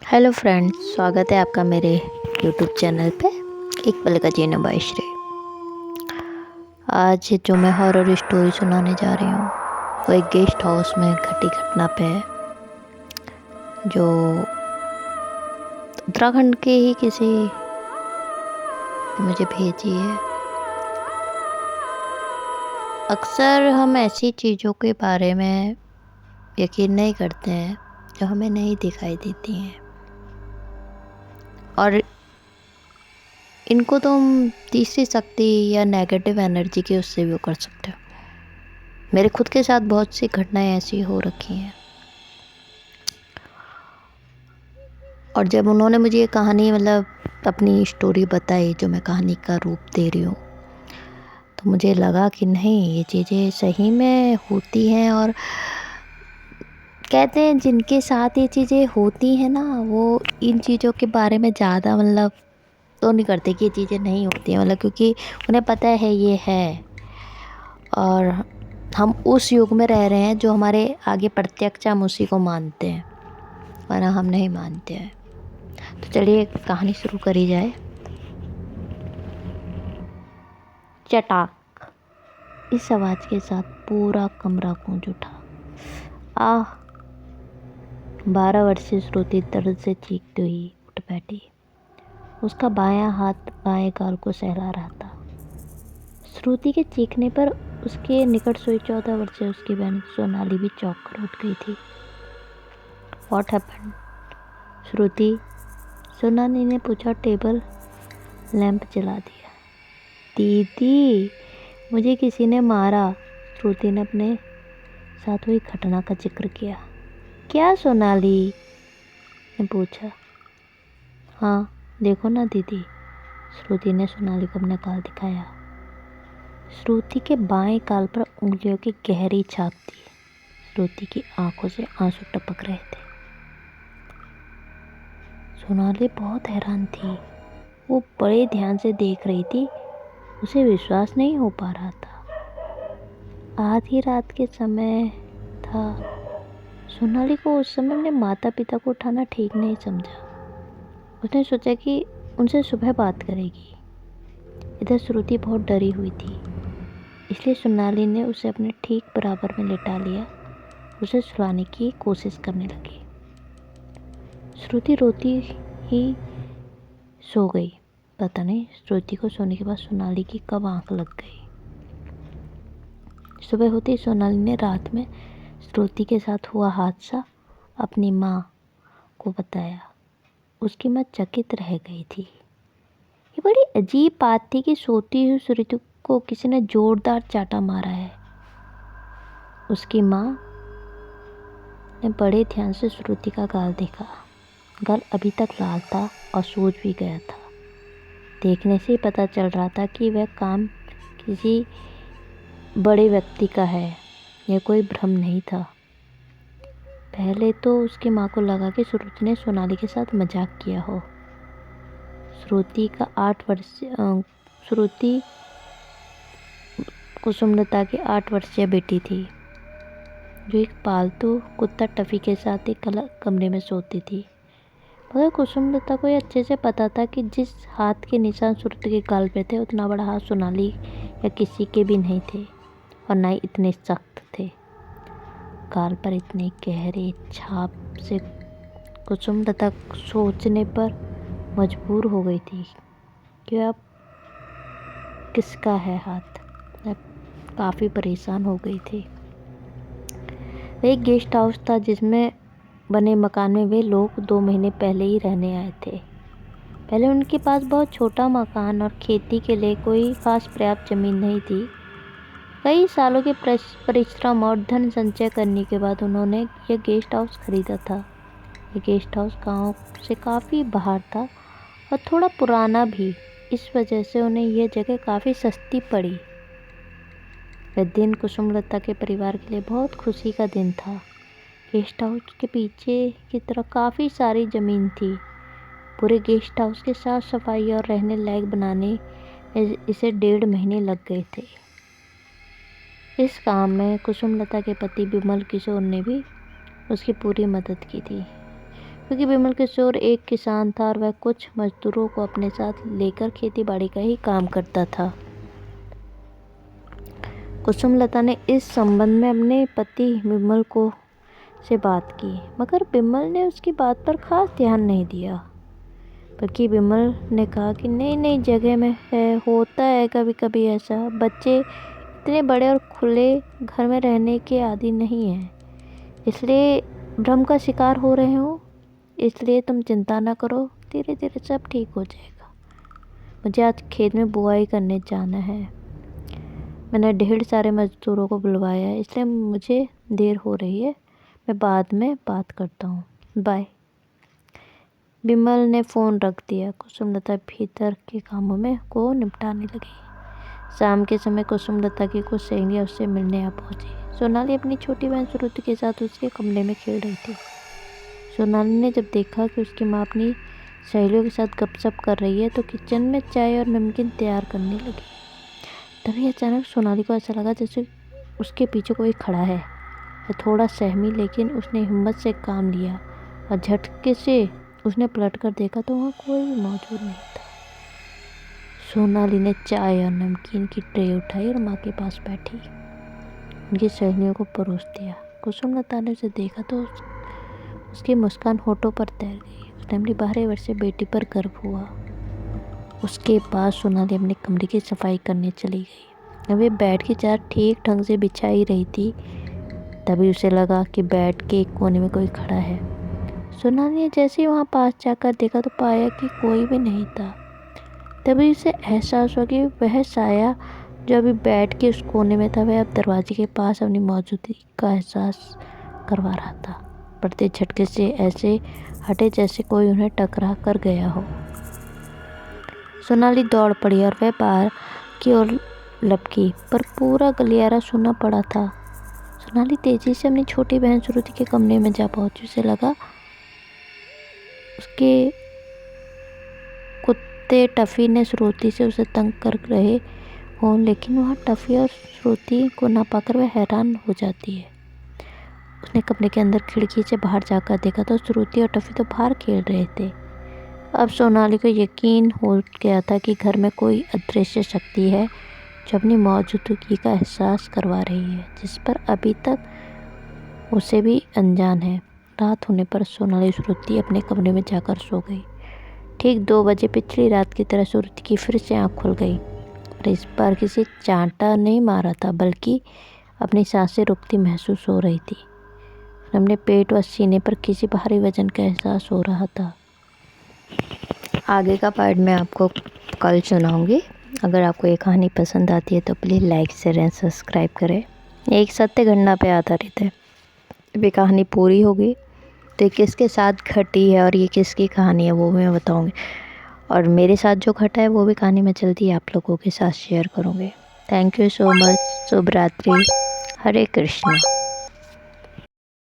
Hello friends, स्वागत है आपका मेरे यूट्यूब चैनल पे एक पल का जीना बाय श्री। आज जो मैं हॉरर स्टोरी सुनाने जा रही हूँ वो एक गेस्ट हाउस में घटी घटना पे है, जो उत्तराखंड के ही किसी ने मुझे भेजी है। अक्सर हम ऐसी चीज़ों के बारे में यकीन नहीं करते हैं जो हमें नहीं दिखाई देती हैं, और इनको तो हम तीसरी शक्ति या नेगेटिव एनर्जी के उससे भी कर सकते हो। मेरे खुद के साथ बहुत सी घटनाएं ऐसी हो रखी हैं, और जब उन्होंने मुझे ये कहानी अपनी स्टोरी बताई, जो मैं कहानी का रूप दे रही हूँ, तो मुझे लगा कि नहीं, ये चीज़ें सही में होती हैं। और कहते हैं जिनके साथ ये चीज़ें होती हैं ना, वो इन चीज़ों के बारे में ज़्यादा तो नहीं करते कि ये चीज़ें नहीं होती हैं, क्योंकि उन्हें पता है ये है। और हम उस युग में रह रहे हैं जो हमारे आगे प्रत्यक्ष हम उसी को मानते हैं, वरना हम नहीं मानते हैं। तो चलिए कहानी शुरू करी जाए। चटाक, इस आवाज़ के साथ पूरा कमरा गूंज उठा। आह! 12 वर्षीय श्रुति दर्द से चीखती हुई उठ बैठी। उसका बायां हाथ बाएं गाल को सहला रहा था। श्रुति के चीखने पर उसके निकट सोई 14 वर्षीय उसकी बहन सोनाली भी चौंक कर उठ गई थी। व्हाट हैपेंड श्रुति? सोनाली ने पूछा। टेबल लैंप जला दिया। दीदी, मुझे किसी ने मारा, श्रुति ने अपने साथ हुई घटना का जिक्र किया। क्या? सोनाली ने पूछा। हाँ देखो ना दीदी, श्रुति ने सोनाली को अपना गाल दिखाया। श्रुति के बाएं गाल पर उंगलियों की गहरी छाप थी। श्रुति की आंखों से आंसू टपक रहे थे। सोनाली बहुत हैरान थी। वो बड़े ध्यान से देख रही थी। उसे विश्वास नहीं हो पा रहा था। आधी रात के समय था। सोनाली को उस समय अपने माता पिता को उठाना ठीक नहीं समझा। उसने सोचा कि उनसे सुबह बात करेगी। इधर श्रुति बहुत डरी हुई थी, इसलिए सोनाली ने उसे अपने ठीक बराबर में लिटा लिया। उसे सुलाने की कोशिश करने लगी। श्रुति रोती ही सो गई। पता नहीं श्रुति को सोने के बाद सोनाली की कब आंख लग गई। सुबह होते ही सोनाली ने रात में श्रुति के साथ हुआ हादसा अपनी माँ को बताया। उसकी माँ चकित रह गई थी। ये बड़ी अजीब बात थी कि सोती हुई श्रुति को किसी ने जोरदार चाटा मारा है। उसकी माँ ने बड़े ध्यान से श्रुति का गाल देखा। गाल अभी तक लाल था और सूज भी गया था। देखने से ही पता चल रहा था कि वह काम किसी बड़े व्यक्ति का है, यह कोई भ्रम नहीं था। पहले तो उसकी माँ को लगा कि श्रुति ने सोनाली के साथ मजाक किया हो। श्रुति कुसुमलता की 8 वर्षीय बेटी थी, जो एक पालतू कुत्ता टफी के साथ एक अलग कमरे में सोती थी। मगर कुसुमलता को यह अच्छे से पता था कि जिस हाथ के निशान श्रुति के गाल पे थे, उतना बड़ा हाथ सोनाली या किसी के भी नहीं थे, और ना ही इतने सख्त थे। गाल पर इतनी गहरी छाप से कुसुमलता सोचने पर मजबूर हो गई थी कि अब किसका है हाथ। काफ़ी परेशान हो गई थी। वह एक गेस्ट हाउस था जिसमें बने मकान में वे लोग 2 महीने पहले ही रहने आए थे। पहले उनके पास बहुत छोटा मकान और खेती के लिए कोई खास पर्याप्त ज़मीन नहीं थी। कई सालों के परिश्रम और धन संचय करने के बाद उन्होंने यह गेस्ट हाउस खरीदा था। यह गेस्ट हाउस गांव से काफ़ी बाहर था और थोड़ा पुराना भी। इस वजह से उन्हें यह जगह काफ़ी सस्ती पड़ी। वह दिन कुसुमलता के परिवार के लिए बहुत खुशी का दिन था। गेस्ट हाउस के पीछे की तरफ काफ़ी सारी ज़मीन थी। पूरे गेस्ट हाउस की साफ सफाई और रहने लायक बनाने इसे 1.5 महीने लग गए थे। इस काम में कुसुमलता के पति विमल किशोर ने भी उसकी पूरी मदद की थी। क्योंकि विमल किशोर एक किसान था और वह कुछ मजदूरों को अपने साथ लेकर खेती बाड़ी का ही काम करता था। कुसुमलता ने इस संबंध में अपने पति विमल को से बात की, मगर विमल ने उसकी बात पर खास ध्यान नहीं दिया। बल्कि विमल ने कहा कि नई नई जगह में है, होता है कभी कभी ऐसा, बच्चे इतने बड़े और खुले घर में रहने के आदी नहीं हैं, इसलिए भ्रम का शिकार हो रहे हो। इसलिए तुम चिंता ना करो, धीरे धीरे सब ठीक हो जाएगा। मुझे आज खेत में बुआई करने जाना है, मैंने ढेर सारे मजदूरों को बुलवाया है, इसलिए मुझे देर हो रही है, मैं बाद में बात करता हूँ, बाय। विमल ने फ़ोन रख दिया। कुसुमलता भीतर के कामों में को निपटाने लगी। शाम के समय कुसुमलता की कुछ सहेलियाँ उससे मिलने आ पहुँची। सोनाली अपनी छोटी बहन श्रुति के साथ उसके कमरे में खेल रही थी। सोनाली ने जब देखा कि उसकी माँ अपनी सहेलियों के साथ गपशप कर रही है तो किचन में चाय और नमकीन तैयार करने लगी। तभी अचानक सोनाली को ऐसा लगा जैसे उसके पीछे कोई खड़ा है। वह थोड़ा सहमी, लेकिन उसने हिम्मत से काम लिया और झटके से उसने पलट कर देखा तो वहाँ कोई भी मौजूद नहीं था। सोनाली ने चाय और नमकीन की ट्रे उठाई और माँ के पास बैठी उनकी सहेलियों को परोस दिया। कुसुमलता ने उसे देखा तो उसकी मुस्कान होठों पर तैर गई। उसने अपनी 12 वर्षीय बेटी पर गर्व हुआ। उसके बाद सोनाली अपने कमरे की सफाई करने चली गई। अब वे बेड की चादर ठीक ढंग से बिछाई रही थी, तभी उसे लगा कि बेड के एक कोने में कोई खड़ा है। सोनाली ने जैसे ही वहाँ पास जाकर देखा तो पाया कि कोई भी नहीं था। तभी उसे एहसास हुआ कि वह साया जो अभी बेड के उस कोने में था, वह अब दरवाजे के पास अपनी मौजूदगी का एहसास करवा रहा था। बढ़ते झटके से ऐसे हटे जैसे कोई उन्हें टकरा कर गया हो। सोनाली दौड़ पड़ी और वह बाहर की ओर लपकी, पर पूरा गलियारा सूना पड़ा था। सोनाली तेजी से अपनी छोटी बहन श्रुति के कमरे में जा पहुंची। उसे लगा उसके कुत्ते टफ़ी ने श्रुति से उसे तंग कर रहे हों, लेकिन वहाँ टफ़ी और श्रुति को ना पाकर वह हैरान हो जाती है। उसने कमरे के अंदर खिड़की से बाहर जाकर देखा तो श्रुति और टफ़ी तो बाहर खेल रहे थे। अब सोनाली को यकीन हो गया था कि घर में कोई अदृश्य शक्ति है जो अपनी मौजूदगी का एहसास करवा रही है, जिस पर अभी तक उसे भी अनजान है। रात होने पर सोनाली श्रुति अपने कमरे में जाकर सो गई। ठीक 2 बजे पिछली रात की तरह श्रुति की फिर से आँख खुल गई और इस बार किसी चांटा नहीं मारा था, बल्कि अपनी सांसें रुकती महसूस हो रही थी। अपने पेट व सीने पर किसी भारी वजन का एहसास हो रहा था। आगे का पार्ट मैं आपको कल सुनाऊंगी। अगर आपको ये कहानी पसंद आती है तो please like share and subscribe करें। एक सत्य घटना पे आधारित है। ये कहानी पूरी होगी तो ये किसके साथ घटी है और ये किसकी कहानी है वो मैं बताऊंगी, और मेरे साथ जो घटा है वो भी कहानी मैं जल्दी आप लोगों के साथ शेयर करूँगी। Thank you so much. शुभ रात्रि। हरे कृष्ण।